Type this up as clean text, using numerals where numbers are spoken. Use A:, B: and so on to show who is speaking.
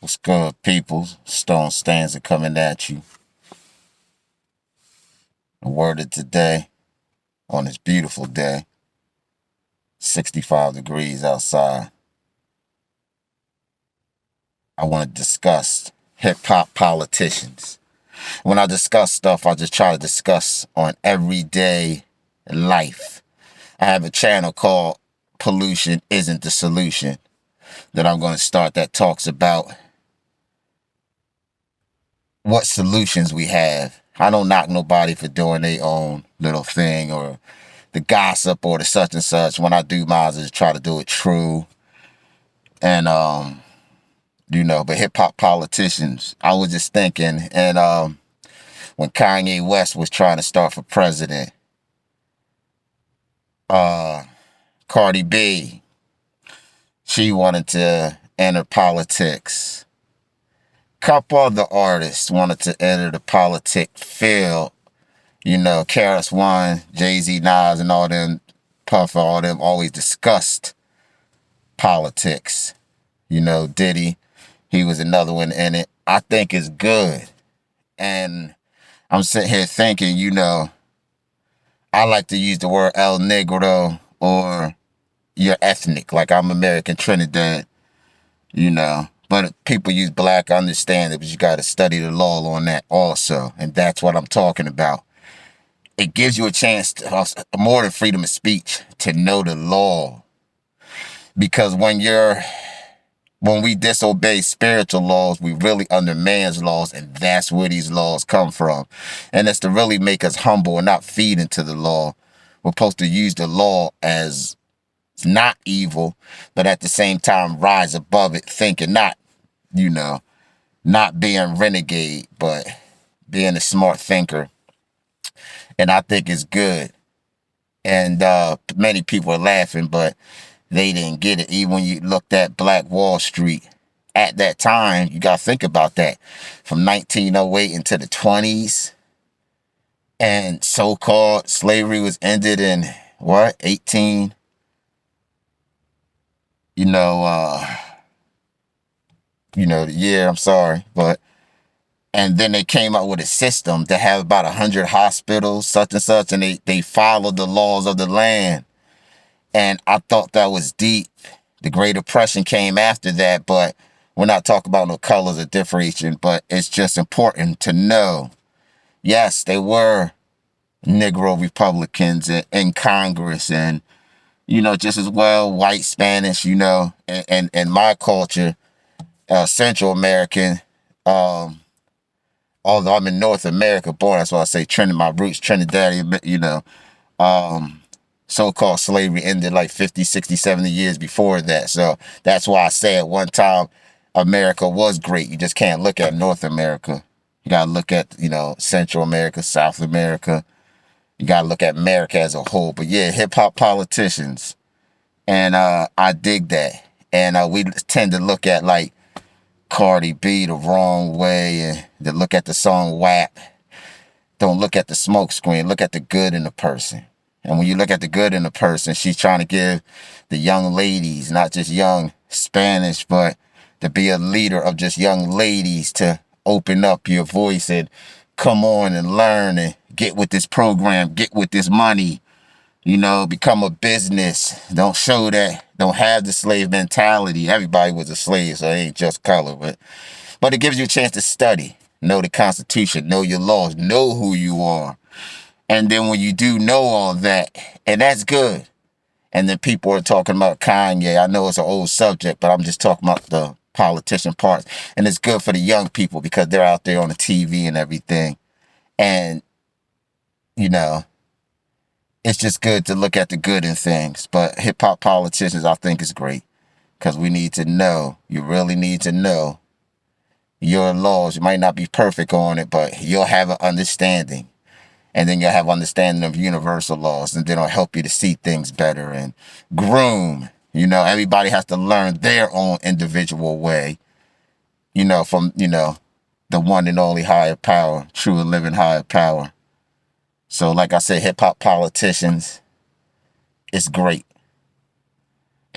A: What's good, people? Stone Stanza coming at you. The word of today on this beautiful day, 65 degrees outside. I want to discuss hip hop politicians. When I discuss stuff, I just try to discuss on everyday life. I have a channel called Pollution Isn't the Solution that I'm going to start that talks about what solutions we have. I don't knock nobody for doing their own little thing or the gossip or the such and such. When I do mine, I just try to do it true. And but hip hop politicians, I was just thinking, and when Kanye West was trying to start for president, Cardi B, she wanted to enter politics. Couple other artists wanted to enter the politic field. KRS One, Jay-Z, Nas, and all them, Puff, all them always discussed politics. Diddy, he was another one in it. I think it's good. And I'm sitting here thinking, I like to use the word El Negro or your ethnic, like I'm American Trinidad, But people use black, I understand it, but you got to study the law on that also. And that's what I'm talking about. It gives you a chance to, more than freedom of speech, to know the law. Because when we disobey spiritual laws, we really under man's laws, and that's where these laws come from. And it's to really make us humble and not feed into the law. We're supposed to use the law as not evil, but at the same time rise above it, thinking not being renegade, but being a smart thinker. And I think it's good. And many people are laughing, but they didn't get it. Even when you looked at Black Wall Street at that time, you got to think about that. From 1908 into the 20s, and so-called slavery was ended in, 18? The year, I'm sorry, but and then they came up with a system to have about 100 hospitals, such and such, and they followed the laws of the land. And I thought that was deep. The Great Depression came after that, but we're not talking about no colors or differentiation, but it's just important to know, yes, there were Negro Republicans in Congress and, just as well white Spanish, and my culture, Central American, although I'm in North America born, that's why I say my roots Trinidadian, so-called slavery ended like 50, 60, 70 years before that. So that's why I say at one time America was great. You just can't look at North America. You got to look at, Central America, South America. You got to look at America as a whole. But yeah, hip-hop politicians. And I dig that. And we tend to look at like Cardi B the wrong way and to look at the song WAP. Don't look at the smoke screen. Look at the good in the person. And when you look at the good in the person, she's trying to give the young ladies, not just young Spanish, but to be a leader of just young ladies, to open up your voice and come on and learn and get with this program, get with this money, become a business. Don't show that. Don't have the slave mentality. Everybody was a slave, so it ain't just color. But it gives you a chance to study, know the Constitution, know your laws, know who you are. And then when you do know all that, and that's good. And then people are talking about Kanye. I know it's an old subject, but I'm just talking about the politician parts. And it's good for the young people because they're out there on the TV and everything. And, it's just good to look at the good in things. But hip-hop politicians, I think, is great because we need to know. You really need to know your laws. You might not be perfect on it, but you'll have an understanding. And then you'll have understanding of universal laws, and then it'll help you to see things better and groom. Everybody has to learn their own individual way, from, the one and only higher power, true and living higher power. So like I said, hip hop politicians, it's great.